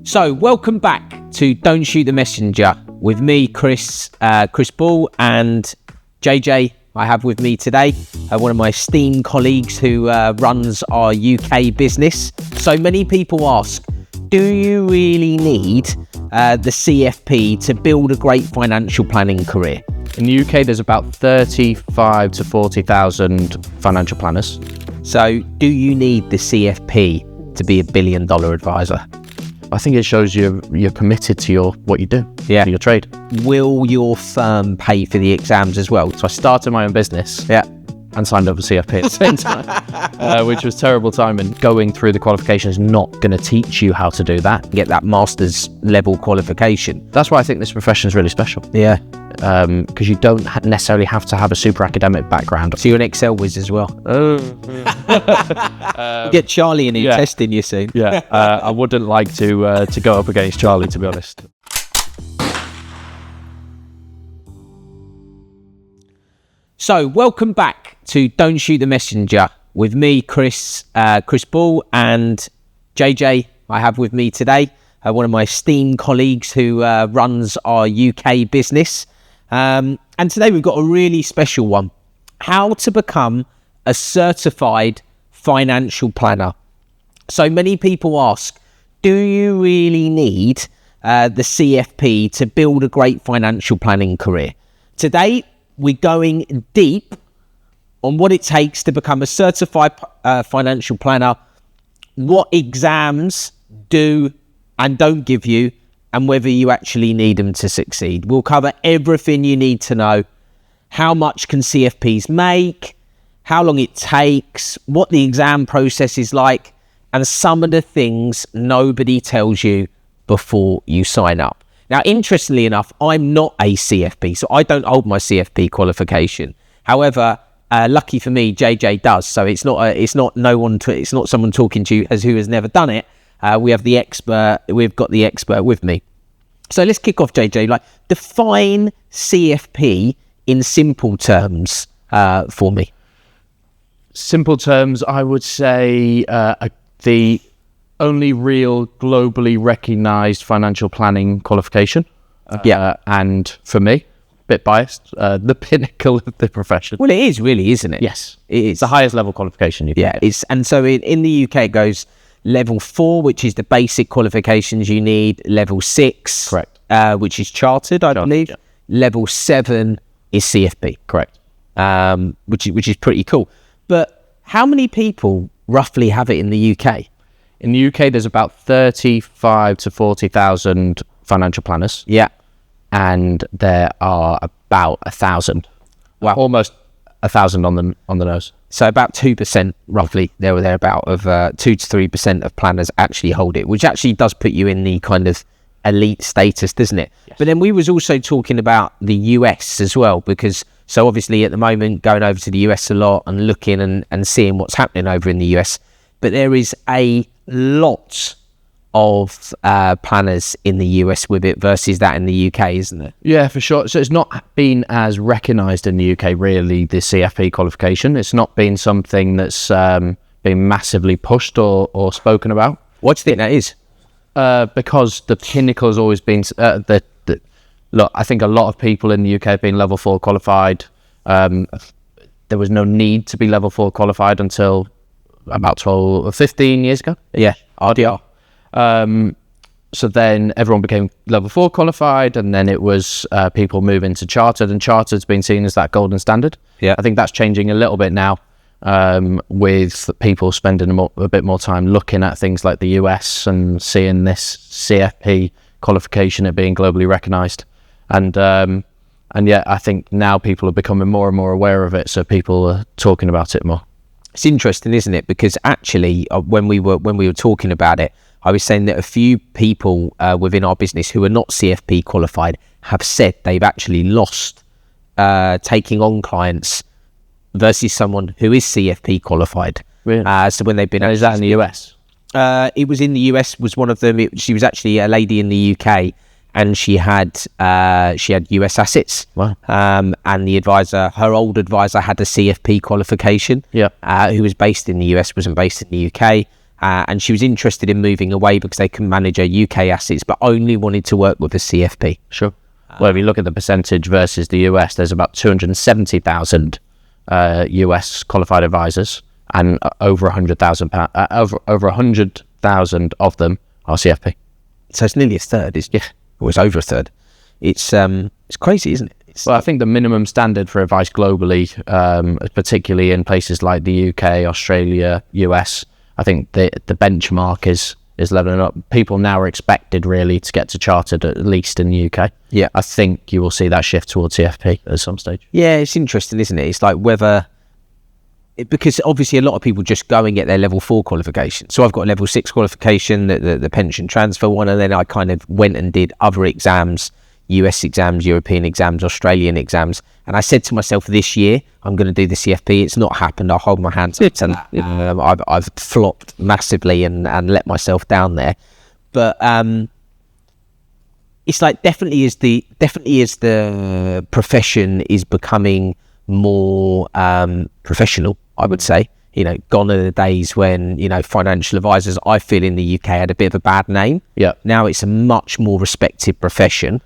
So, welcome back to Don't Shoot the Messenger with me, Chris Ball, and JJ. I have with me today one of my esteemed colleagues who runs our UK business. So many people ask, do you really need the CFP to build a great financial planning career? In the UK, there's about 35 to 40,000 financial planners. So, do you need the CFP to be a $1 billion advisor? I think it shows you're committed to what you do, to your trade. Will your firm pay for the exams as well? So I started my own business and signed up for CFP at the same time, which was terrible timing. Going through the qualification is not going to teach you how to do that. Get that master's level qualification. That's why I think this profession is really special. Yeah. Because you don't necessarily have to have a super academic background. So you're an Excel whiz as well. Get Charlie in here testing you soon. I wouldn't like to go up against Charlie, to be honest. So welcome back to Don't Shoot the Messenger with me, Chris Ball, and JJ. I have with me today one of my esteemed colleagues who runs our UK business. And today we've got a really special one. How to become a certified financial planner. So many people ask, do you really need the CFP to build a great financial planning career? Today, we're going deep on what it takes to become a certified financial planner, what exams do and don't give you, and whether you actually need them to succeed. We'll cover everything you need to know. How much can CFPs make? How long it takes? What the exam process is like? And some of the things nobody tells you before you sign up. Now, interestingly enough, I'm not a CFP, so I don't hold my CFP qualification. However, lucky for me, JJ does. So it's not someone talking to you who has never done it. We've got the expert with me. So let's kick off, JJ. Define CFP in simple terms for me. Simple terms, I would say the only real globally recognized financial planning qualification. And for me, a bit biased, the pinnacle of the profession. Well, it is really, isn't it? Yes. It is. It's the highest level qualification you can get. And so in the UK, it goes level 4, which is the basic qualifications you need. Level 6, correct, which is chartered, I believe. Yeah. Level 7 is CFP, correct, which is pretty cool. But how many people roughly have it in the UK? In the UK, there's about 35 to 40,000 financial planners. Yeah, and there are about 1,000. Wow, almost 1,000 on the nose. So about 2%, roughly, there or thereabout, of 2 to 3% of planners actually hold it, which actually does put you in the kind of elite status, doesn't it? Yes. But then we was also talking about the US as well, because so obviously at the moment going over to the US a lot and looking and seeing what's happening over in the US, but there is a lot of planners in the US with it versus that in the UK, isn't it? Yeah, for sure. So it's not been as recognised in the UK, really, the CFP qualification. It's not been something that's been massively pushed or spoken about. What do you think that is? Because the pinnacle has always been look, I think a lot of people in the UK have been level 4 qualified. There was no need to be level 4 qualified until about 12 or 15 years ago. Yeah, RDR. So then everyone became level 4 qualified, and then it was people moving to chartered, and chartered's been seen as that golden standard. Yeah, I think that's changing a little bit now, with people spending a bit more time looking at things like the US and seeing this CFP qualification it being globally recognised. And yeah, I think now people are becoming more and more aware of it, so people are talking about it more. It's interesting, isn't it? Because actually, when we were talking about it, I was saying that a few people within our business who are not CFP qualified have said they've actually lost taking on clients versus someone who is CFP qualified. Really? So when they've been... And is that in the US? It was in the US, was one of them. She was actually a lady in the UK, and she had US assets. Wow. And the advisor, her old advisor, had a CFP qualification. Yeah. Who was based in the US, wasn't based in the UK. and she was interested in moving away because they can manage her UK assets, but only wanted to work with a CFP. Sure. Well, if you look at the percentage versus the US, there's about 270,000 US qualified advisors, and over 100,000 over 100,000 of them are CFP. So it's nearly a third. It's over a third. It's crazy, isn't it? Well, I think the minimum standard for advice globally, particularly in places like the UK, Australia, US, I think the benchmark is leveling up. People now are expected really to get to chartered, at least in the UK. Yeah. I think you will see that shift towards CFP at some stage. Yeah, it's interesting, isn't it? It's like because obviously a lot of people just go and get their level 4 qualification. So I've got a level 6 qualification, the pension transfer one, and then I kind of went and did other exams, US exams, European exams, Australian exams. And I said to myself, this year I'm going to do the CFP. It's not happened. I'll hold my hands up to that. I've flopped massively and let myself down there. But it's like definitely as the profession is becoming more professional, I would say. Gone are the days when financial advisors, I feel, in the UK had a bit of a bad name. Yeah. Now it's a much more respected profession.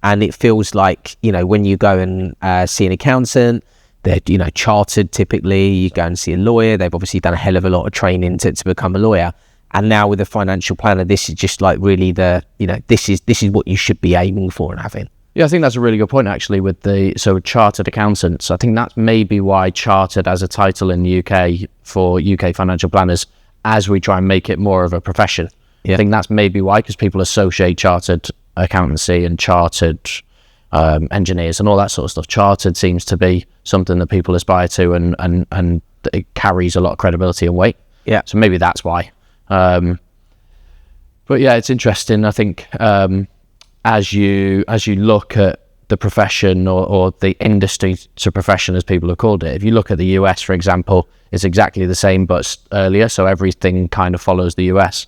And it feels like, when you go and see an accountant, they're, chartered typically. You go and see a lawyer, they've obviously done a hell of a lot of training to become a lawyer. And now with a financial planner, this is just like really this is what you should be aiming for and having. Yeah, I think that's a really good point, actually, with chartered accountants. I think that's maybe why chartered as a title in the UK for UK financial planners, as we try and make it more of a profession. Yeah. I think that's maybe why, because people associate chartered accountancy and chartered engineers and all that sort of stuff. Chartered seems to be something that people aspire to, and it carries a lot of credibility and weight. Yeah. So maybe that's why. But yeah, it's interesting. I think as you look at the profession or the industry to profession, as people have called it, if you look at the US, for example, it's exactly the same but earlier. So everything kind of follows the US.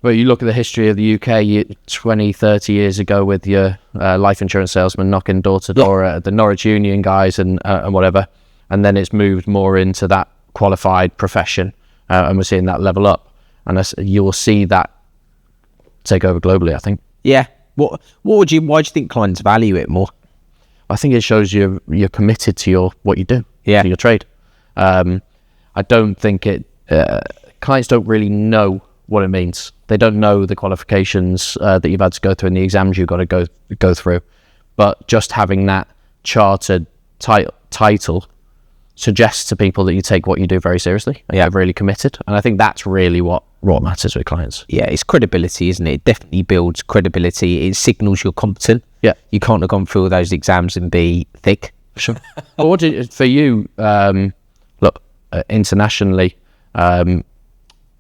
But you look at the history of the UK 20, 30 years ago with your life insurance salesman knocking door to door at the Norwich Union guys and whatever. And then it's moved more into that qualified profession. And we're seeing that level up. And you'll see that take over globally, I think. Yeah. Why do you think clients value it more? I think it shows you're committed to what you do, to your trade. I don't think clients don't really know what it means. They don't know the qualifications that you've had to go through and the exams you've got to go through. But just having that chartered title suggests to people that you take what you do very seriously and you're really committed. And I think that's really what matters with clients. Yeah, it's credibility, isn't it? It definitely builds credibility. It signals you're competent. Yeah. You can't have gone through all those exams and be thick. Sure. Well, for you, internationally,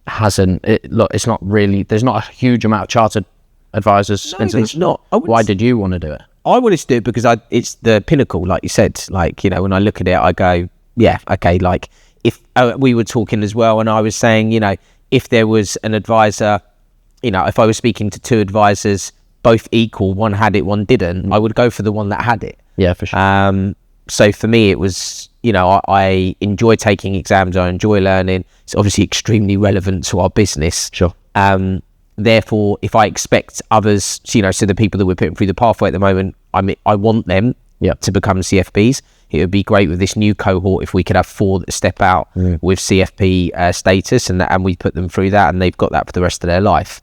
it's not really, there's not a huge amount of chartered advisors. No, there's not. Why did you want to do it? I wanted to do it because it's the pinnacle, like you said. Like, when I look at it, I go, yeah, okay, like if we were talking as well, and I was saying, if there was an advisor, if I was speaking to two advisors, both equal, one had it, one didn't, I would go for the one that had it. Yeah, for sure. So for me, it was, I enjoy taking exams, I enjoy learning. It's obviously extremely relevant to our business. Sure. Therefore, if I expect others, so the people that we're putting through the pathway at the moment, I want them to become CFPs. It would be great with this new cohort if we could have 4 that step out with CFP status, and we put them through that, and they've got that for the rest of their life.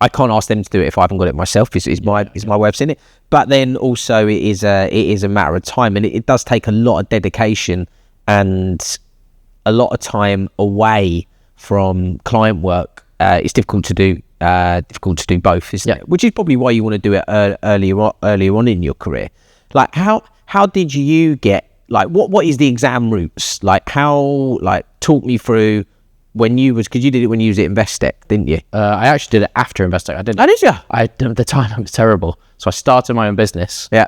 I can't ask them to do it if I haven't got it myself. Is my way of seeing it. But then also it is a matter of time, and it does take a lot of dedication and a lot of time away from client work. It's difficult to do both, isn't it? Which is probably why you want to do it earlier on in your career. Like how did you get, like what is the exam routes? Like talk me through when you was, because you did it when you was at Investec, didn't you? I actually did it after Investec. I didn't. Oh, did you? At the time I was terrible, so I started my own business. Yeah.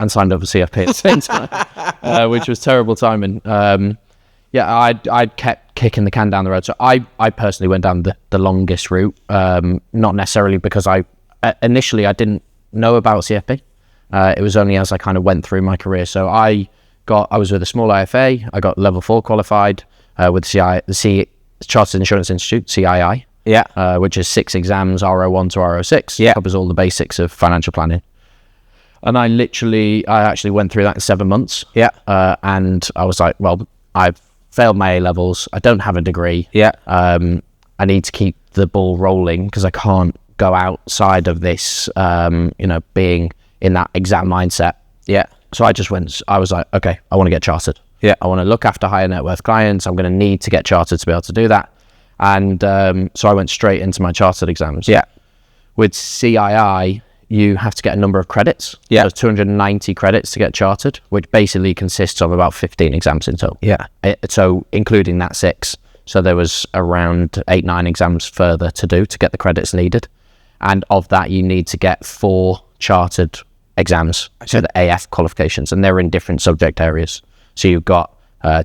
And signed up for CFP at the same time, which was terrible timing. I kept kicking the can down the road. So I personally went down the longest route, not necessarily because initially I didn't know about CFP. It was only as I kind of went through my career. So I was with a small IFA, I got level 4 qualified, with the Chartered Insurance Institute, CII. Yeah. Which is 6 exams, RO1 to RO6. Yeah. Covers all the basics of financial planning. And I actually went through that in 7 months. Yeah. And I was like, well, I've failed my A levels. I don't have a degree. Yeah. I need to keep the ball rolling because I can't go outside of this, being in that exam mindset. Yeah. So I was like, okay, I want to get chartered. Yeah. I want to look after higher net worth clients. I'm going to need to get chartered to be able to do that. And so I went straight into my chartered exams. Yeah. With CII, you have to get a number of credits. Yeah. So 290 credits to get chartered, which basically consists of about 15 exams in total. Yeah. So including that 6. So there was around 8-9 exams further to do to get the credits needed. And of that, you need to get 4 chartered exams. So the AF qualifications, and they're in different subject areas. So you've got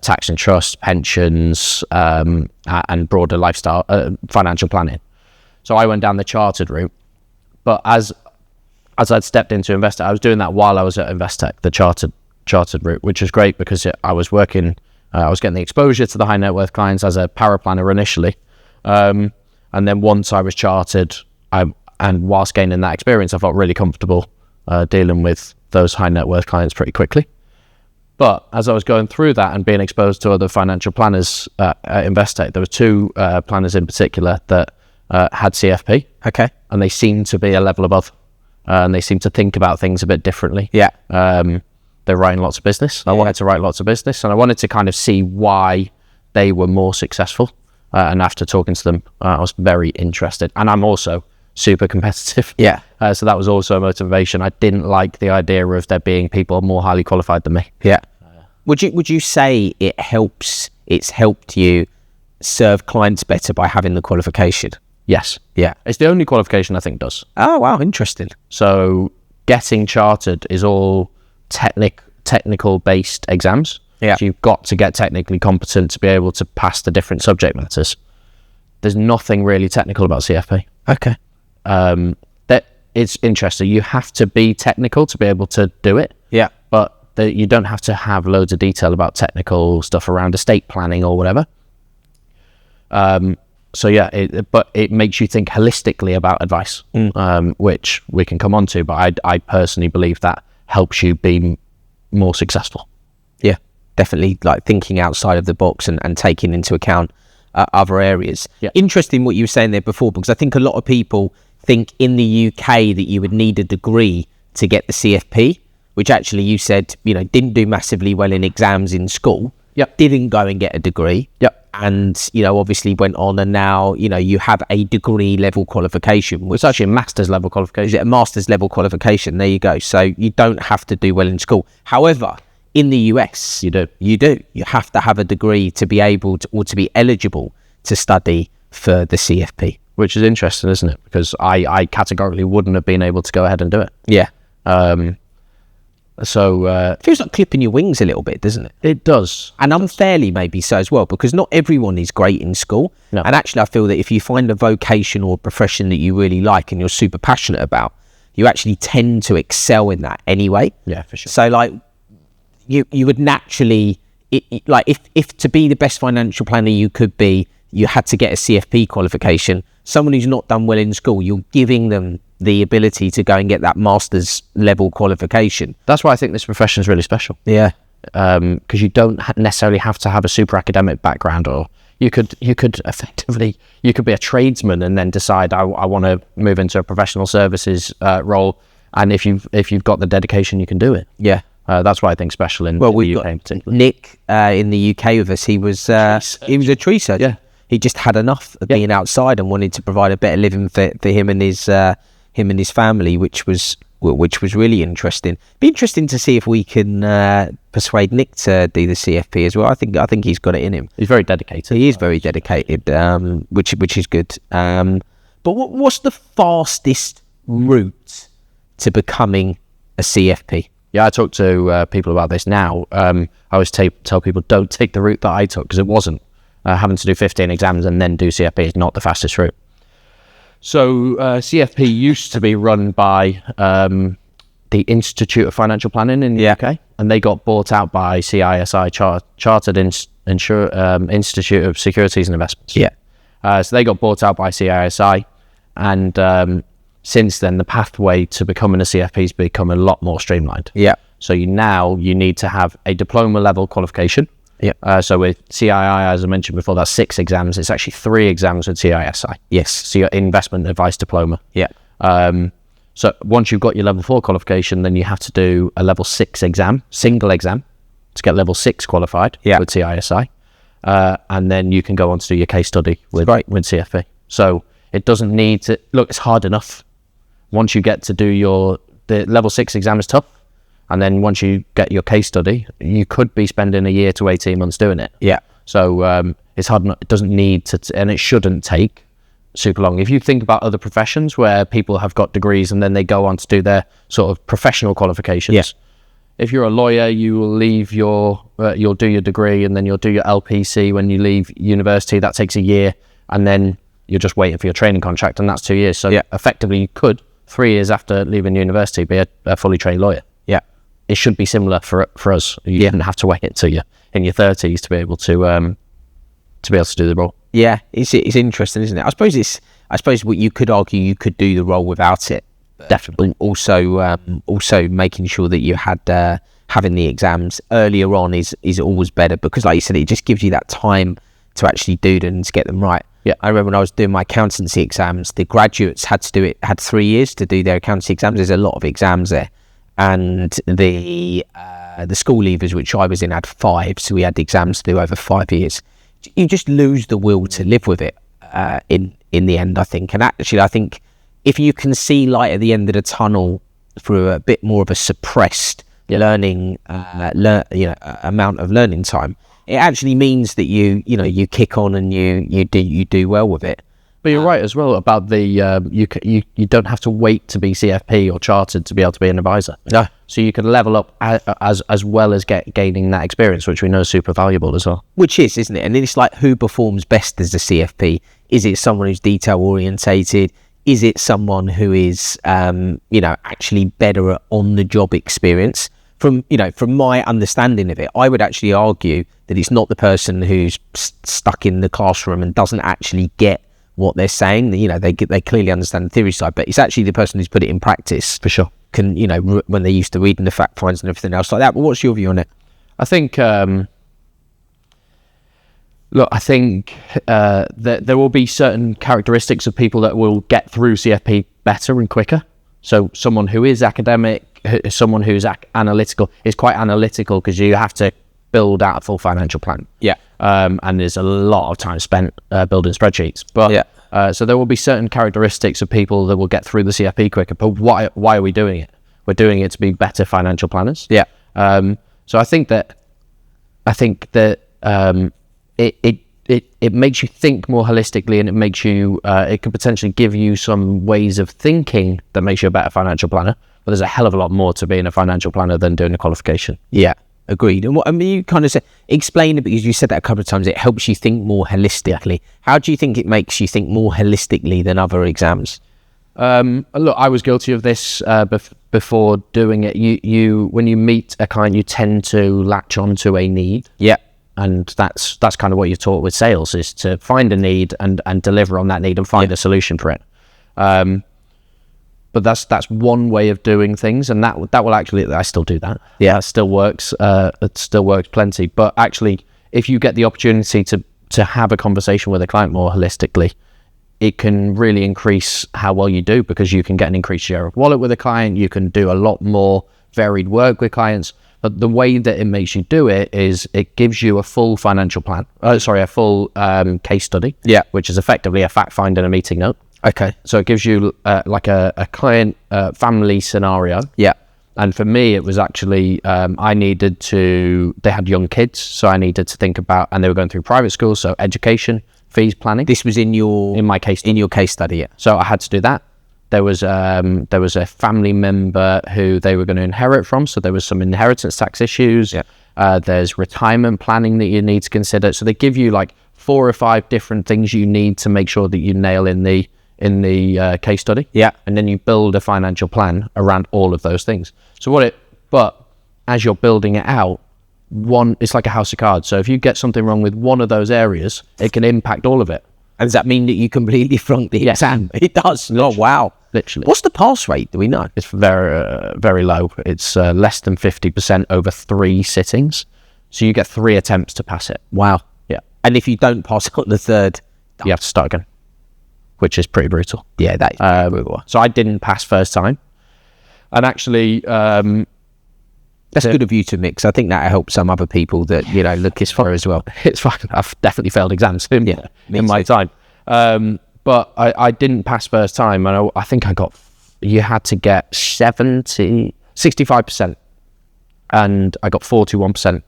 tax and trust, pensions, and broader lifestyle, financial planning. So I went down the chartered route. But as I'd stepped into Investec, I was doing that while I was at Investec, the chartered route, which was great because I was working, I was getting the exposure to the high net worth clients as a paraplanner initially. And then once I was chartered, and whilst gaining that experience, I felt really comfortable dealing with those high net worth clients pretty quickly. But as I was going through that and being exposed to other financial planners at Investec, there were 2 planners in particular that had CFP. Okay. And they seemed to be a level above. And they seemed to think about things a bit differently. Yeah. They're writing lots of business. I wanted to write lots of business, and I wanted to kind of see why they were more successful. And after talking to them, I was very interested. And I'm also super competitive. Yeah. So that was also a motivation. I didn't like the idea of there being people more highly qualified than me. Yeah. Would you say it's helped you serve clients better by having the qualification? Yes. Yeah. It's the only qualification I think does. Oh, wow. Interesting. So getting chartered is all technical based exams. Yeah. So you've got to get technically competent to be able to pass the different subject matters. There's nothing really technical about CFP. Okay. That it's interesting. You have to be technical to be able to do it. Yeah. But you don't have to have loads of detail about technical stuff around estate planning or whatever. So yeah, but it makes you think holistically about advice, which we can come on to. But I personally believe that helps you be more successful. Yeah, definitely, like thinking outside of the box and taking into account other areas. Yeah. Interesting what you were saying there before, because I think a lot of people think in the UK that you would need a degree to get the CFP, which actually you said, didn't do massively well in exams in school. Yep. Didn't go and get a degree. Yep. And, obviously went on and now, you have a degree level qualification. Which It's actually a master's level qualification. is it a master's level qualification? There you go. So you don't have to do well in school. However, in the US, You do. You have to have a degree to be able to, or to be eligible to study for the CFP. Which is interesting, isn't it? Because I categorically wouldn't have been able to go ahead and do it. Yeah. So Feels like clipping your wings a little bit, doesn't it? it does. And unfairly maybe so as well, because not everyone is great in school. No. And actually I feel that if you find a vocation or a profession that you really like and you're super passionate about, you actually tend to excel in that anyway. Yeah, for sure. So like you would naturally, if to be the best financial planner you could be, you had to get a CFP qualification. Someone who's not done well in school, you're giving them the ability to go and get that master's level qualification. That's why I think this profession is really special. Yeah. Because you don't necessarily have to have a super academic background, or you could effectively be a tradesman and then decide I want to move into a professional services role, and if you've got the dedication, you can do it. Yeah. That's why I think special in Well, the we've UK in got particular. Nick in the UK with us. He was a tree surgeon. Yeah. He just had enough of being outside and wanted to provide a better living for him and his family, which was really interesting. Be interesting to see if we can persuade Nick to do the CFP as well. I think he's got it in him. He's very dedicated. He is very dedicated, which is good. But what's the fastest route to becoming a CFP? Yeah, I talk to people about this now. I always tell people don't take the route that I took, because it wasn't. Having to do 15 exams and then do CFP is not the fastest route. So CFP used to be run by the Institute of Financial Planning in the UK, and they got bought out by CISI, Chartered Institute of Securities and Investments. Yeah. So they got bought out by CISI, and since then the pathway to becoming a CFP has become a lot more streamlined. Yeah. So you need to have a diploma level qualification. Yeah. So with CII, as I mentioned before, that's 6 exams. It's actually 3 exams with CISI. Yes. So your investment advice diploma. Yeah. So once you've got your level 4 qualification, then you have to do a level 6 exam, single exam, to get level 6 qualified with CISI. And then you can go on to do your case study with CFP. So it doesn't need to, look, it's hard enough. Once you get to do the level 6 exam is tough. And then once you get your case study, you could be spending a year to 18 months doing it. Yeah. So it's hard enough. It doesn't need to, and it shouldn't take super long. If you think about other professions where people have got degrees and then they go on to do their sort of professional qualifications. Yeah. If you're a lawyer, you will leave you'll do your degree and then you'll do your LPC when you leave university. That takes a year, and then you're just waiting for your training contract, and that's 2 years. So effectively, you could 3 years after leaving university be a fully trained lawyer. Yeah. It should be similar for us. You didn't have to wait until you're in your 30s to be able to do the role. Yeah, it's interesting, isn't it? I suppose what you could argue, you could do the role without it. Definitely. Also making sure that you had having the exams earlier on is always better, because, like you said, it just gives you that time to actually do them and to get them right. Yeah, I remember when I was doing my accountancy exams, the graduates had 3 years to do their accountancy exams. There's a lot of exams there, and the school leavers, which I was in, had 5, so we had the exams to do over 5 years. You just lose the will to live with it in the end, I think. And actually, I think if you can see light at the end of the tunnel through a bit more of a suppressed learning, amount of learning time, it actually means that you kick on and you do well with it. But you're right as well about the you don't have to wait to be CFP or chartered to be able to be an advisor. No. So you can level up as well as gaining that experience, which we know is super valuable as well. Which is, isn't it? And then it's like, who performs best as a CFP? Is it someone who's detail orientated? Is it someone who is actually better at on the job experience? From my understanding of it, I would actually argue that it's not the person who's stuck in the classroom and doesn't actually get what they're saying. They clearly understand the theory side, but it's actually the person who's put it in practice. For sure. When they're used to reading the fact finds and everything else like that. But what's your view on it? I think, there will be certain characteristics of people that will get through CFP better and quicker. So someone who is academic, someone who's analytical, is quite analytical, because you have to build out a full financial plan. Yeah. And there's a lot of time spent building spreadsheets. But so there will be certain characteristics of people that will get through the CFP quicker. But why are we doing it? We're doing it to be better financial planners. Yeah. So I think that it makes you think more holistically, and it makes you it could potentially give you some ways of thinking that makes you a better financial planner. But there's a hell of a lot more to being a financial planner than doing a qualification. Yeah. Agreed. And you kind of explain it, because you said that a couple of times. It helps you think more holistically. How do you think it makes you think more holistically than other exams? Look, I was guilty of this before doing it. You when you meet a client, you tend to latch onto a need. Yeah. And that's kind of what you're taught with sales, is to find a need and deliver on that need and find a solution for it. But that's one way of doing things, and that will actually, I still do that. Yeah, it still works. It still works plenty. But actually, if you get the opportunity to have a conversation with a client more holistically, it can really increase how well you do, because you can get an increased share of wallet with a client. You can do a lot more varied work with clients. But the way that it makes you do it is it gives you a full financial plan. A full case study. Yeah, which is effectively a fact find and a meeting note. Okay. So it gives you like a client family scenario. Yeah. And for me, it was actually, they had young kids, so I needed to think about, and they were going through private school, so education, fees planning. This was in my case study. In your case study, yeah. So I had to do that. There was a family member who they were going to inherit from, so there was some inheritance tax issues. Yeah. There's retirement planning that you need to consider. So they give you like 4 or 5 different things you need to make sure that you nail in the case study. Yeah. And then you build a financial plan around all of those things. But as you're building it out, it's like a house of cards. So if you get something wrong with one of those areas, it can impact all of it. And does that mean that you completely flunked the exam? It does. Literally. Oh, wow. Literally. What's the pass rate? Do we know? It's very, very low. It's less than 50% over 3 sittings. So you get 3 attempts to pass it. Wow. Yeah. And if you don't pass it on the third, you have to start again, which is pretty brutal. Yeah, that is pretty brutal. So I didn't pass first time. And actually... that's good of you to mix. I think that helps some other people that, look for as well. It's fine. I've definitely failed exams in my time. But I didn't pass first time. And I think you had to get 65%. And I got 41%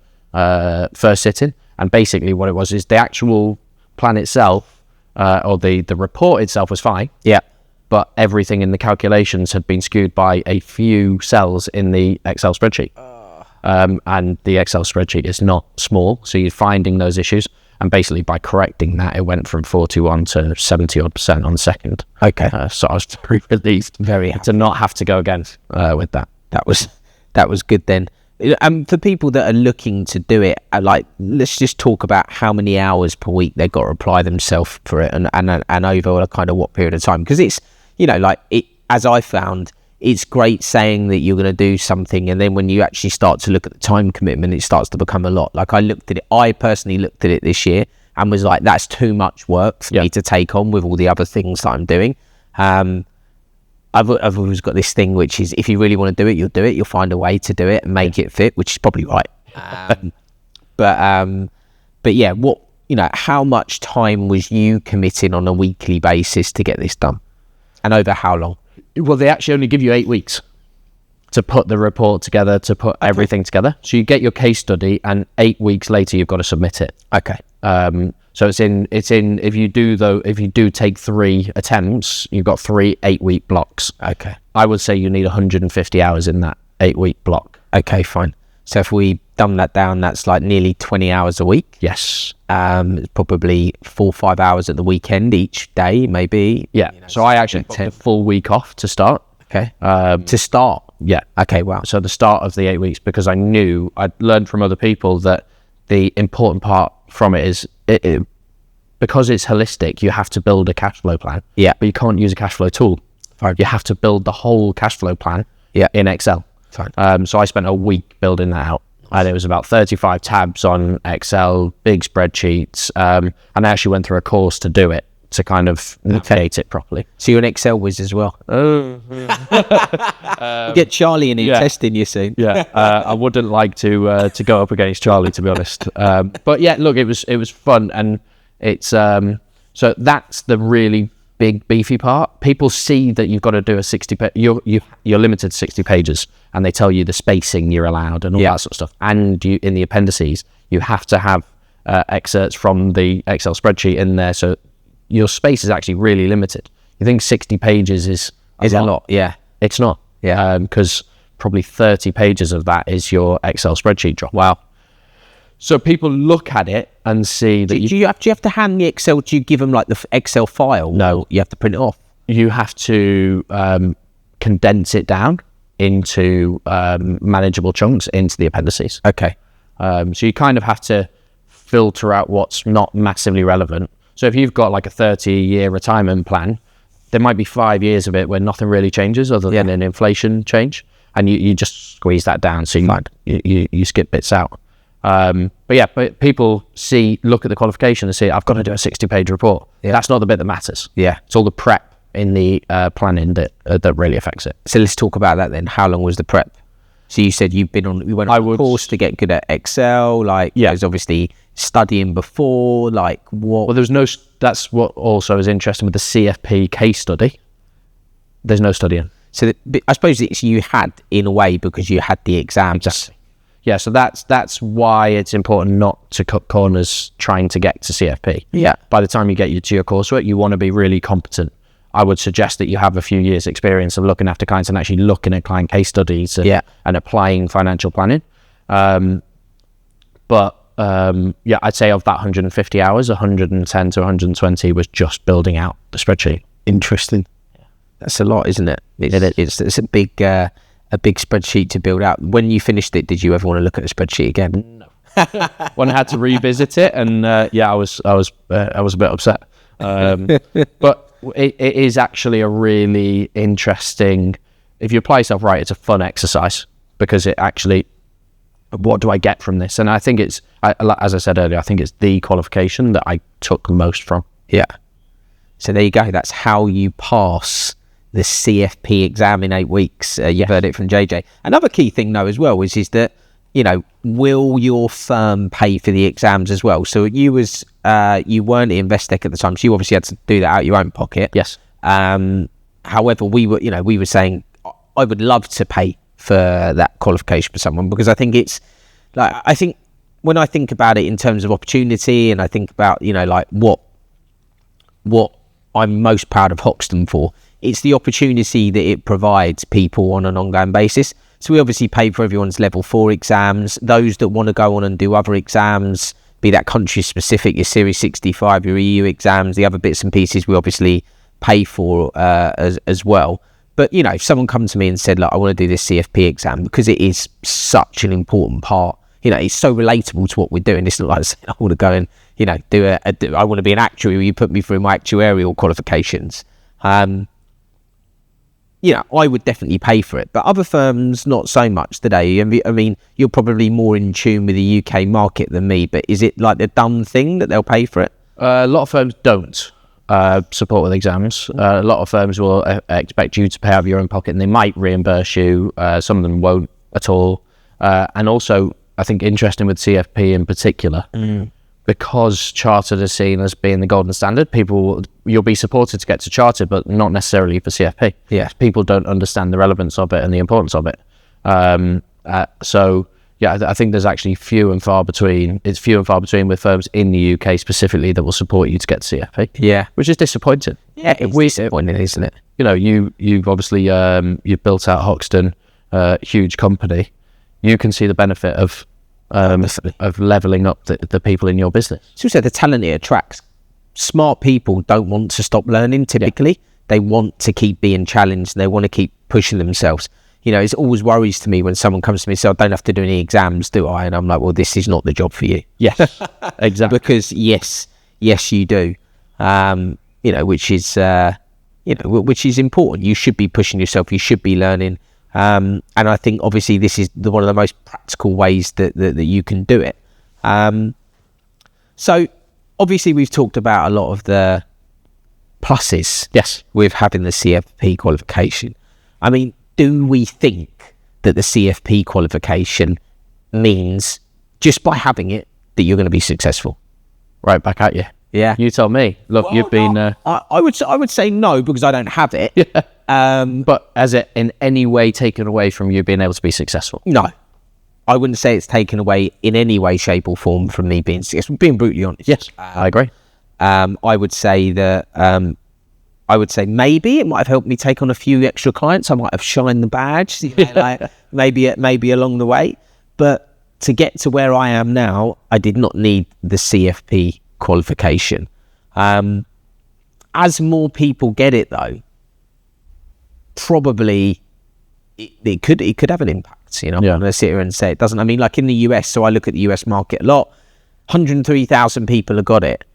first sitting. And basically what it was is the actual plan itself, or the report itself was fine. Yeah. But everything in the calculations had been skewed by a few cells in the Excel spreadsheet. And the Excel spreadsheet is not small, so you're finding those issues. And basically, by correcting that, it went from 41 to 70% on the second. Okay. So I was very relieved, Very happy to not have to go again with that. That was good then. For people that are looking to do it, let's just talk about how many hours per week they've got to apply themselves for it, and over kind of what period of time. Because it's, as I found, it's great saying that you're going to do something, and then when you actually start to look at the time commitment, it starts to become a lot. Like I personally looked at it this year and was like, that's too much work for me to take on with all the other things that I'm doing. I've always got this thing, which is if you really want to do it, you'll do it. You'll find a way to do it and make it fit, which is probably right. But yeah, how much time was you committing on a weekly basis to get this done, and over how long? Well, they actually only give you 8 weeks to put the report together, to put everything together. So you get your case study, and 8 weeks later, you've got to submit it. Okay. So it's in. If you do take 3 attempts, you've got 3 8-week blocks. Okay. I would say you need 150 hours in that 8-week block. Okay, fine. So if we dumb that down, that's like nearly 20 hours a week. Yes. Probably 4 or 5 hours at the weekend each day, maybe. Yeah. So I actually took a full week off to start. Okay. To start. Yeah. Okay. Wow. So the start of the 8 weeks, because I knew I'd learned from other people that the important part from it is because it's holistic, you have to build a cash flow plan. Yeah. But you can't use a cash flow tool. Fine. You have to build the whole cash flow plan in Excel. Fine. So I spent a week building that out. And it was about 35 tabs on Excel, big spreadsheets. And I actually went through a course to do it, to kind of create it properly. So you're an Excel whiz as well. Get Charlie in here testing you soon. Yeah, I wouldn't like to go up against Charlie, to be honest. But yeah, look, it was fun, and it's so that's the really big beefy part. People see that you've got to do a 60 you're limited to 60 pages, and they tell you the spacing you're allowed and all that sort of stuff. And you, in the appendices, you have to have excerpts from the Excel spreadsheet in there, so your space is actually really limited. You think 60 pages is a lot? Yeah, it's not. Yeah, because probably 30 pages of that is your Excel spreadsheet drop. Wow. So people look at it and see that do you have to hand the Excel? Do you give them like the Excel file? No, you have to print it off. You have to condense it down into manageable chunks into the appendices. Okay. So you kind of have to filter out what's not massively relevant. So if you've got like a 30-year retirement plan, there might be 5 years of it where nothing really changes other than an inflation change, and you just squeeze that down, so you skip bits out. But people look at the qualification and see, I've got to do a 60-page report. Yeah. That's not the bit that matters. Yeah, it's all the prep in the planning that really affects it. So let's talk about that then. How long was the prep? So you said you went on a course to get good at Excel. There's obviously studying before. What? Well, there's no. That's what also is interesting with the CFP case study. There's no studying. So I suppose you had, in a way, because you had the exam. Yeah, so that's why it's important not to cut corners trying to get to CFP. Yeah. By the time you get to your coursework, you want to be really competent. I would suggest that you have a few years experience of looking after clients and actually looking at client case studies and applying financial planning. I'd say of that 150 hours, 110 to 120 was just building out the spreadsheet. Interesting. Yeah. That's a lot, isn't it? It's a big spreadsheet to build out. When you finished it, did you ever want to look at the spreadsheet again? No. when I had to revisit it, and I was a bit upset. But it is actually a really interesting. If you apply yourself right, it's a fun exercise because it actually. What do I get from this? And I think it's, as I said earlier, I think it's the qualification that I took the most from. Yeah. So there you go. That's how you pass the CFP exam in 8 weeks. You've heard it from JJ. Another key thing, though, as well, is that, will your firm pay for the exams as well? So you weren't at Investec at the time, so you obviously had to do that out of your own pocket. Yes. However, we were saying, I would love to pay for that qualification for someone, because I think it's like, I think when I think about it in terms of opportunity, and I think about what I'm most proud of Hoxton for, it's the opportunity that it provides people on an ongoing basis. So we obviously pay for everyone's level 4 exams, those that want to go on and do other exams, be that country specific, your Series 65, your EU exams, the other bits and pieces we obviously pay for as well. But, if someone comes to me and said, look, I want to do this CFP exam, because it is such an important part, it's so relatable to what we're doing. It's not like saying, I want to go and, I want to be an actuary, will you put me through my actuarial qualifications? I would definitely pay for it. But other firms, not so much today. I mean, you're probably more in tune with the UK market than me, but is it like the done thing that they'll pay for it? A lot of firms don't. Support with exams. A lot of firms will expect you to pay out of your own pocket, and they might reimburse you. Some of them won't at all. And also, I think interesting with CFP in particular, because chartered is seen as being the golden standard, you'll be supported to get to chartered, but not necessarily for CFP. Yeah, people don't understand the relevance of it and the importance of it. I think there's actually few and far between with firms in the UK specifically that will support you to get to CFP. Yeah. Which is disappointing. Yeah, it's disappointing, isn't it? You've obviously, you've built out Hoxton, huge company. You can see the benefit of leveling up the people in your business. So the talent it attracts. Smart people don't want to stop learning typically. Yeah. They want to keep being challenged. They want to keep pushing themselves. It always worries to me when someone comes to me and says, I don't have to do any exams, do I? And I'm like, well, this is not the job for you. Yes, exactly. Because yes, you do. Which is important. You should be pushing yourself. You should be learning. And I think obviously this is one of the most practical ways that you can do it. So obviously we've talked about a lot of the pluses. Yes, with having the CFP qualification. I mean, do we think that the CFP qualification means just by having it that you're going to be successful? Right back at you. Yeah. You tell me. Look, well, you've been... I would say no, because I don't have it. Yeah. But has it in any way taken away from you being able to be successful? No. I wouldn't say it's taken away in any way, shape or form from me being successful. Being brutally honest. Yes, I agree. I would say that... maybe it might have helped me take on a few extra clients. I might have shined the badge, maybe along the way. But to get to where I am now, I did not need the CFP qualification. As more people get it, though, probably it could have an impact. I'm going to sit here and say it doesn't. I mean, like in the US, so I look at the US market a lot. 103,000 people have got it.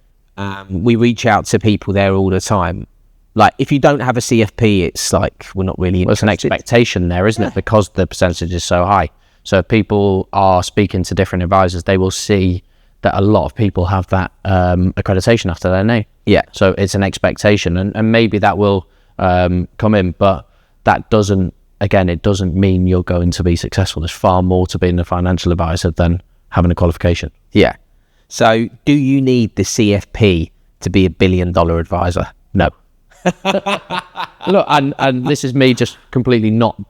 We reach out to people there all the time. Like, if you don't have a CFP, it's like, we're not really interested. There's an expectation there, isn't it? Because the percentage is so high. So if people are speaking to different advisors, they will see that a lot of people have that accreditation after their name. Yeah. So it's an expectation, and maybe that will come in, but that doesn't mean you're going to be successful. There's far more to being a financial advisor than having a qualification. Yeah. So do you need the CFP to be $1 billion advisor? No. Look, and this is me just completely not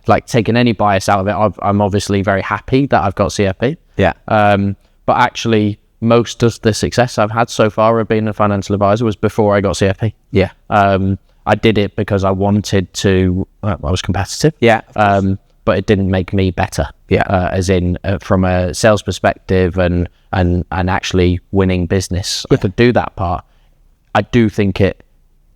like taking any bias out of it. I'm obviously very happy that I've got CFP. Yeah. But actually, most of the success I've had so far of being a financial advisor was before I got CFP. Yeah. I did it because I wanted to. I was competitive. Yeah. But it didn't make me better. Yeah. As in, from a sales perspective and actually winning business, I could do that part. I do think it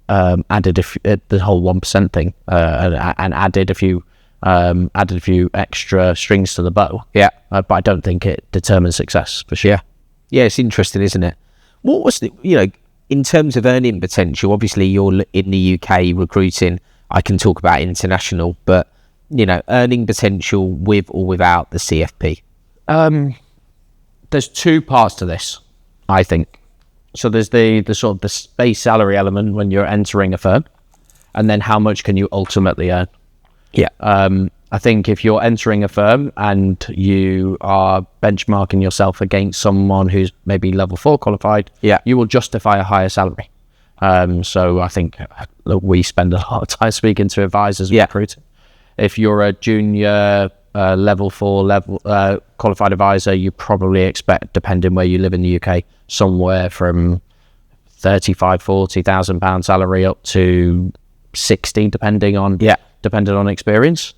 added the whole 1% thing and added a few added a few extra strings to the bow. Yeah. But I don't think it determines success for sure. Yeah, it's interesting, isn't it? What was the, in terms of earning potential, obviously you're in the UK recruiting, I can talk about international, but, earning potential with or without the CFP? There's two parts to this, I think. So there's the sort of the base salary element when you're entering a firm, and then how much can you ultimately earn? Yeah. I think if you're entering a firm and you are benchmarking yourself against someone who's maybe level 4 qualified, you will justify a higher salary. So I think we spend a lot of time speaking to advisors and recruiting. If you're a junior level 4 qualified advisor, you probably expect, depending where you live in the UK, somewhere from £35,000-40,000 salary up to 60, depending on experience.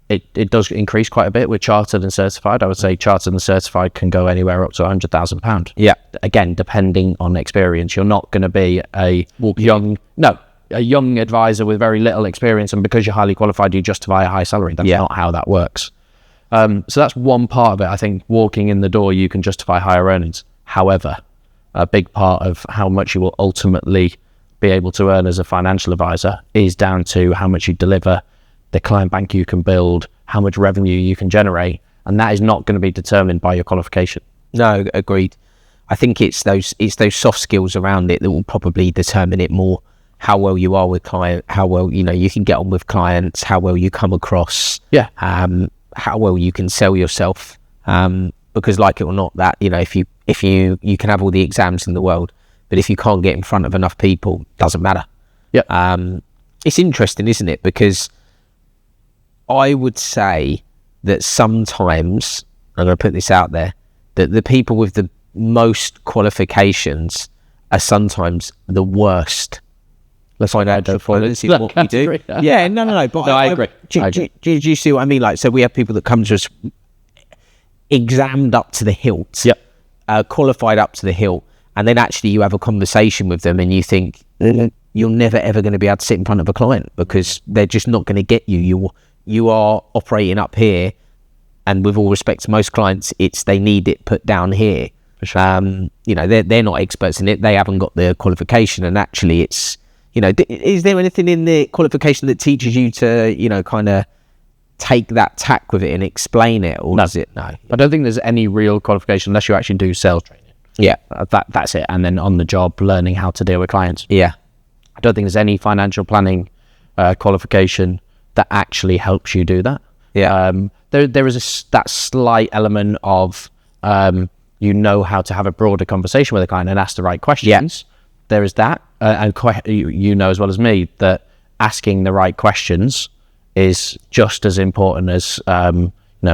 It does increase quite a bit with chartered and certified. I would say chartered and certified can go anywhere up to £100,000. Yeah. Again, depending on experience. You're not going to be a young advisor with very little experience, and because you're highly qualified, you justify a high salary. That's not how that works. So that's one part of it. I think walking in the door, you can justify higher earnings. However, a big part of how much you will ultimately be able to earn as a financial advisor is down to how much you deliver, the client bank you can build, how much revenue you can generate, and that is not going to be determined by your qualification. No, agreed. I think it's those soft skills around it that will probably determine it more. How well you are with client, how well you can get on with clients, how well you come across, how well you can sell yourself. Because like it or not, that if you can have all the exams in the world, but if you can't get in front of enough people, it doesn't matter. It's interesting, isn't it? Because I would say that sometimes, I'm going to put this out there, that the people with the most qualifications are sometimes the worst. Let's find out what we do. Yeah, no. But I agree. Do you see what I mean? Like, so we have people that come to us examined up to the hilt, qualified up to the hilt, and then actually you have a conversation with them and you think you're never ever going to be able to sit in front of a client because they're just not going to get you. You are operating up here, and with all respect to most clients, they need it put down here. For sure. They're not experts in it. They haven't got the qualification, and actually it's. Is there anything in the qualification that teaches you to, kind of take that tack with it and explain it, or does it? No, I don't think there's any real qualification unless you actually do sales training. Yeah, that's it, and then on the job learning how to deal with clients. Yeah, I don't think there's any financial planning qualification that actually helps you do that. Yeah, there is that slight element of how to have a broader conversation with a client and ask the right questions. There is that, and as well as me that asking the right questions is just as important as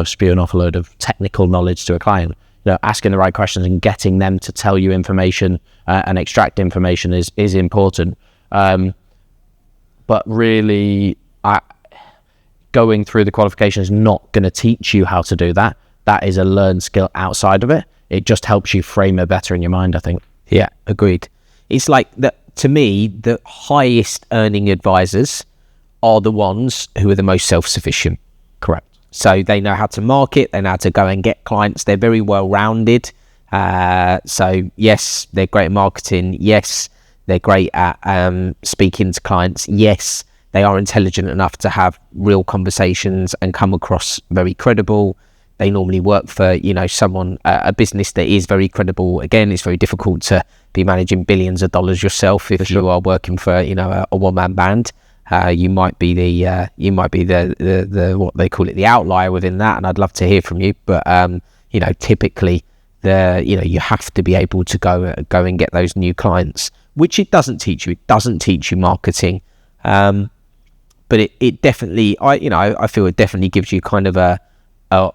spewing off a load of technical knowledge to a client. Asking the right questions and getting them to tell you information and extract information is important. But really, going through the qualification is not going to teach you how to do that. That is a learned skill outside of it. It just helps you frame it better in your mind, I think. Yeah, agreed. It's like that to me, the highest earning advisors are the ones who are the most self-sufficient. Correct. So they know how to market, they know how to go and get clients. They're very well-rounded. So yes, they're great at marketing. Yes, they're great at speaking to clients. Yes, they are intelligent enough to have real conversations and come across very credible. They normally work for, a business that is very credible. Again, it's very difficult to be managing billions of dollars yourself if you are working for, a one-man band. You might be the what they call it, the outlier within that, and I'd love to hear from you. But typically, you have to be able to go and get those new clients, which it doesn't teach you. It doesn't teach you marketing, but it definitely, I feel it definitely gives you kind of a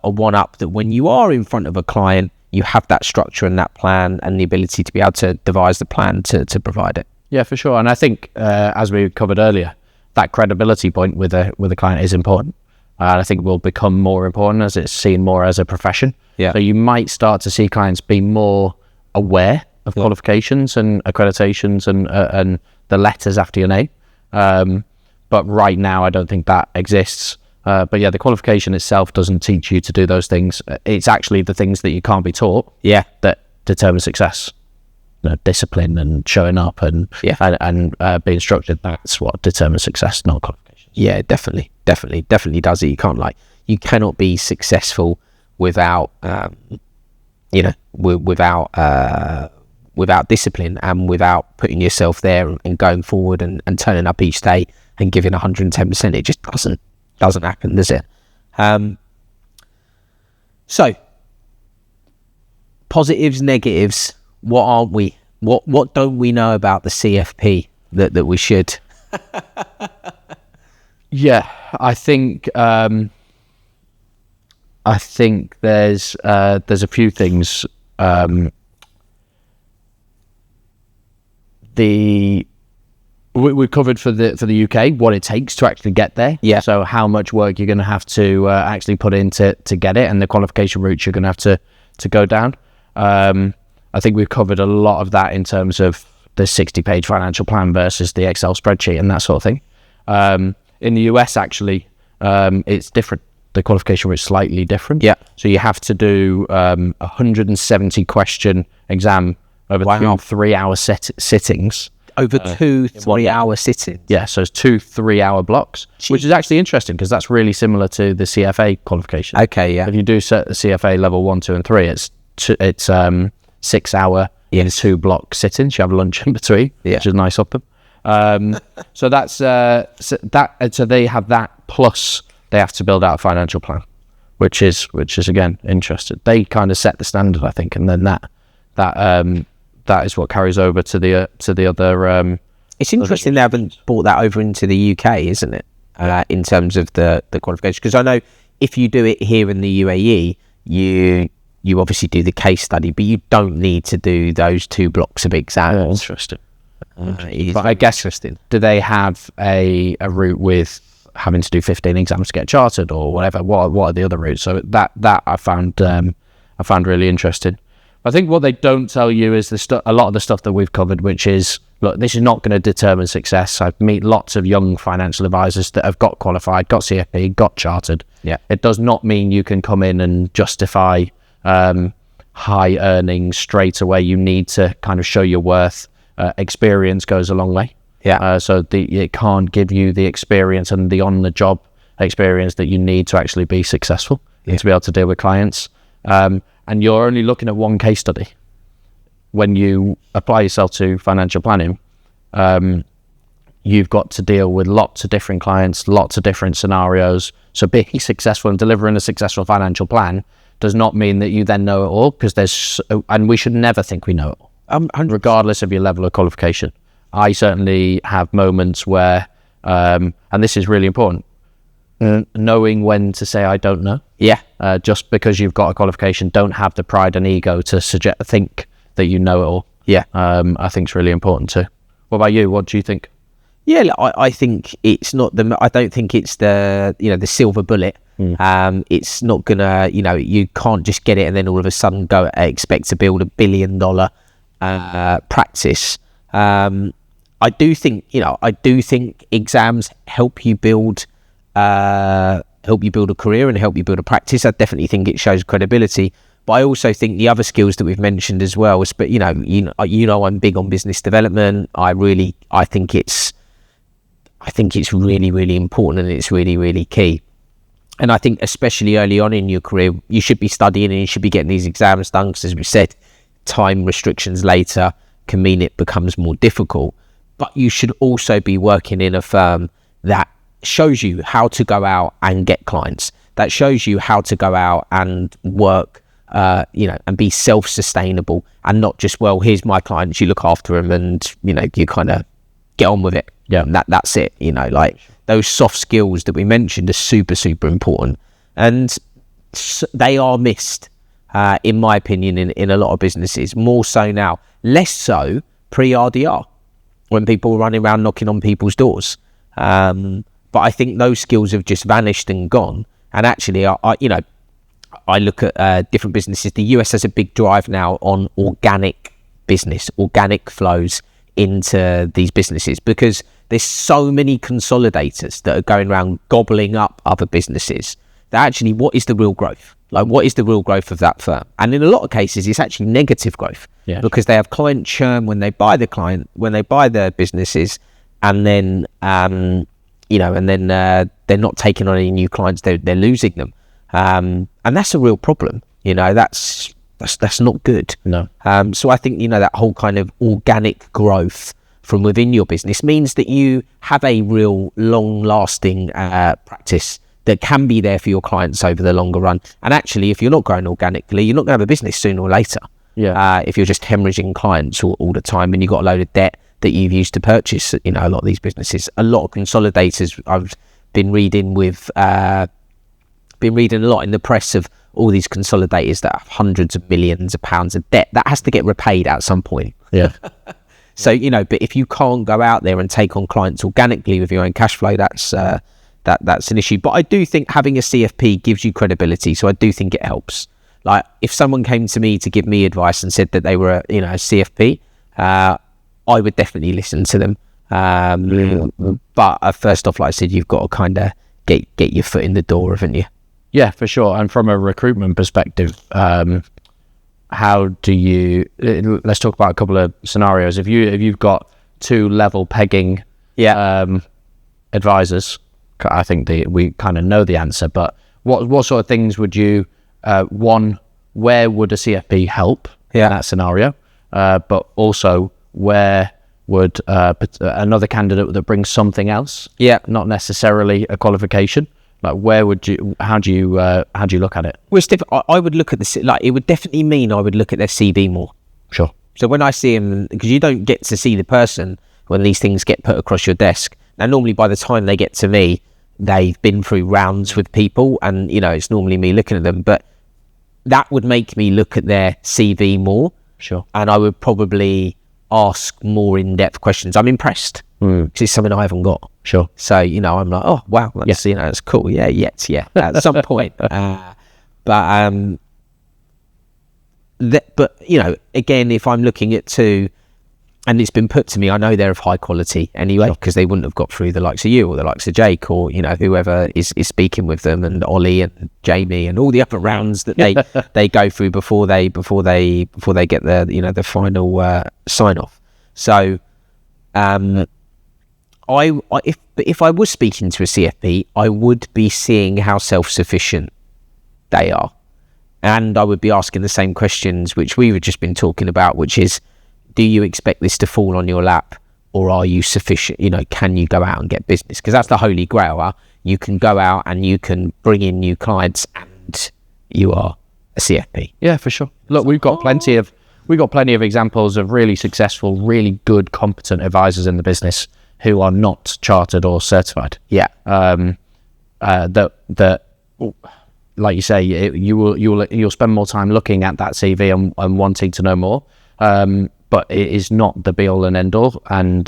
one-up that when you are in front of a client, you have that structure and that plan and the ability to be able to devise the plan to provide it. Yeah, for sure. And I think, as we covered earlier, that credibility point with a client is important. And I think will become more important as it's seen more as a profession. Yeah. So you might start to see clients be more aware of qualifications and accreditations and the letters after your name. But right now, I don't think that exists. But yeah, the qualification itself doesn't teach you to do those things. It's actually the things that you can't be taught that determine success. Discipline and showing up and being structured. That's what determines success, not qualifications. Yeah, definitely does it. You cannot be successful without without discipline and without putting yourself there and going forward and turning up each day and giving 110%. It just doesn't happen, does it? So positives, negatives. What aren't we? What don't we know about the CFP that we should? Yeah, I think there's a few things. We've covered for the UK what it takes to actually get there. Yeah. So how much work you're going to have to actually put in to get it, and the qualification routes you're going to have to go down. I think we've covered a lot of that in terms of the 60-page financial plan versus the Excel spreadsheet and that sort of thing. In the US, actually, it's different. The qualification route is slightly different. Yeah. So you have to do 170 question exam over 2 3-hour sittings. Over 2 3-hour sittings. Yeah, so it's 2 3-hour blocks, which is actually interesting because that's really similar to the CFA qualification. Okay, yeah. If you do set the CFA level 1, 2, and 3, it's 6-hour, 2 block sittings. You have lunch in between, which is nice of them. So that's so they have that, plus they have to build out a financial plan, which is again interesting. They kind of set the standard, I think, and then that is what carries over to the other. It's interesting they haven't brought that over into the UK, isn't it? In terms of the qualification, because I know if you do it here in the UAE, you obviously do the case study, but you don't need to do those 2 blocks of exams. Interesting. But I guess interesting. Do they have a route with having to do 15 exams to get chartered or whatever? What are the other routes? So that I found really interesting. I think what they don't tell you is a lot of the stuff that we've covered, which is, look, this is not going to determine success. I meet lots of young financial advisors that have got qualified, got CFP, got chartered. Yeah. It does not mean you can come in and justify high earnings straight away. You need to kind of show your worth. Experience goes a long way. Yeah. So it can't give you the experience and the on-the-job experience that you need to actually be successful and to be able to deal with clients. And you're only looking at one case study. When you apply yourself to financial planning, you've got to deal with lots of different clients, lots of different scenarios. So being successful and delivering a successful financial plan does not mean that you then know it all, because and we should never think we know it all, regardless of your level of qualification. I certainly have moments where, and this is really important, knowing when to say I don't know. Yeah. Just because you've got a qualification, don't have the pride and ego to think that you know it all. Yeah. I think it's really important too. What about you? What do you think? Yeah, I think it's not I don't think it's the silver bullet. It's not gonna, you can't just get it and then all of a sudden go expect to build $1 billion practice. I do think exams help you build a career and help you build a practice. I definitely think it shows credibility, but I also think the other skills that we've mentioned as well. But I'm big on business development. I think it's really, really important, and it's really, really key. And I think especially early on in your career, you should be studying and you should be getting these exams done, because as we said, time restrictions later can mean it becomes more difficult. But you should also be working in a firm that shows you how to go out and get clients, that shows you how to go out and work, and be self-sustainable, and not just, well, here's my clients, you look after them, and, you kind of get on with it. Yeah. And that's it. Like those soft skills that we mentioned are super, super important. And they are missed, in my opinion, in a lot of businesses, more so now, less so pre-RDR, when people were running around knocking on people's doors. But I think those skills have just vanished and gone. And actually, I look at different businesses. The US has a big drive now on organic business, organic flows into these businesses, because there's so many consolidators that are going around gobbling up other businesses that actually, what is the real growth? Like, what is the real growth of that firm? And in a lot of cases, it's actually negative growth, because they have client churn when they buy the businesses, and then they're not taking on any new clients. They're losing them, and that's a real problem. That's not good. No. So I think that whole kind of organic growth from within your business means that you have a real long-lasting practice that can be there for your clients over the longer run. And actually, if you're not growing organically, you're not going to have a business sooner or later. If you're just hemorrhaging clients all the time, and you've got a load of debt that you've used to purchase, a lot of these businesses. A lot of consolidators, I've been reading a lot in the press of all these consolidators that have hundreds of millions of pounds of debt that has to get repaid at some point. So, but if you can't go out there and take on clients organically with your own cash flow, that's an issue. But I do think having a CFP gives you credibility. So I do think it helps. Like, if someone came to me to give me advice and said that they were a CFP, I would definitely listen to them. But first off, like I said, you've got to kind of get your foot in the door, haven't you? Yeah, for sure. And from a recruitment perspective, how do you, let's talk about a couple of scenarios. If you've got 2 level pegging advisors, I think we kind of know the answer, but what sort of things would you, one, where would a CFP help in that scenario? But also, where would another candidate that brings something else, not necessarily a qualification, like how do you look at it? Well, I would look at it would definitely mean I would look at their CV more. Sure. So when I see them, because you don't get to see the person when these things get put across your desk. Now, normally by the time they get to me, they've been through rounds with people, and it's normally me looking at them. But that would make me look at their CV more. Sure. And I would probably ask more in-depth questions. I'm impressed, because it's something I haven't got. Sure. So I'm like, oh wow, that's cool. At some point. But again, if I'm looking at 2, and it's been put to me, I know they're of high quality anyway, because they wouldn't have got through the likes of you or the likes of Jake, or whoever is speaking with them, and Ollie and Jamie and all the other rounds that they go through before they get the final sign off. So if I was speaking to a CFP, I would be seeing how self-sufficient they are, and I would be asking the same questions which we've just been talking about, which is, do you expect this to fall on your lap, or are you sufficient? Can you go out and get business? Because that's the holy grail. You can go out and you can bring in new clients, and you are a CFP. Yeah, for sure. Look, we've got plenty of examples of really successful, really good, competent advisors in the business who are not chartered or certified. Yeah. That like you say, you'll spend more time looking at that CV and wanting to know more. But it is not the be all and end all. And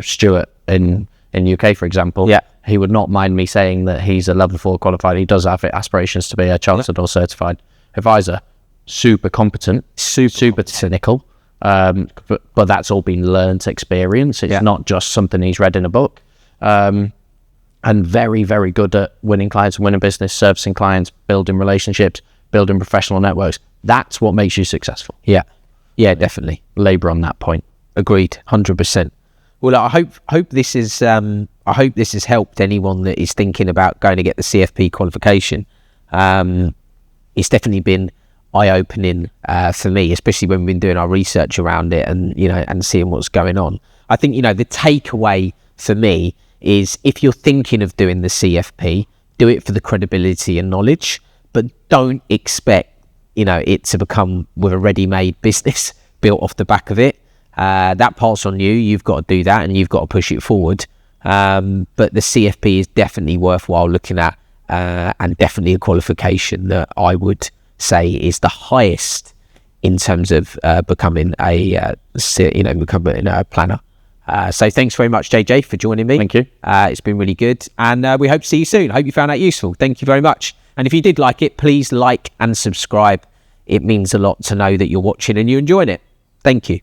Stuart in UK, for example, he would not mind me saying that he's a level 4 qualified. He does have aspirations to be a chartered or certified advisor. Super competent, super cynical. But that's all been learned experience. It's not just something he's read in a book. And very, very good at winning clients, winning business, servicing clients, building relationships, building professional networks. That's what makes you successful. Yeah, definitely. Labour on that point. Agreed, 100%. Well, I hope this is has helped anyone that is thinking about going to get the CFP qualification. It's definitely been eye-opening for me, especially when we've been doing our research around it and seeing what's going on. I think the takeaway for me is, if you're thinking of doing the CFP, do it for the credibility and knowledge, but don't expect it to become with a ready-made business built off the back of it. That part's on you. You've got to do that, and you've got to push it forward. But the CFP is definitely worthwhile looking at, and definitely a qualification that I would say is the highest in terms of becoming a planner. So thanks very much, JJ, for joining me. Thank you. It's been really good, and we hope to see you soon. Hope you found that useful. Thank you very much. And if you did like it, please like and subscribe. It means a lot to know that you're watching and you're enjoying it. Thank you.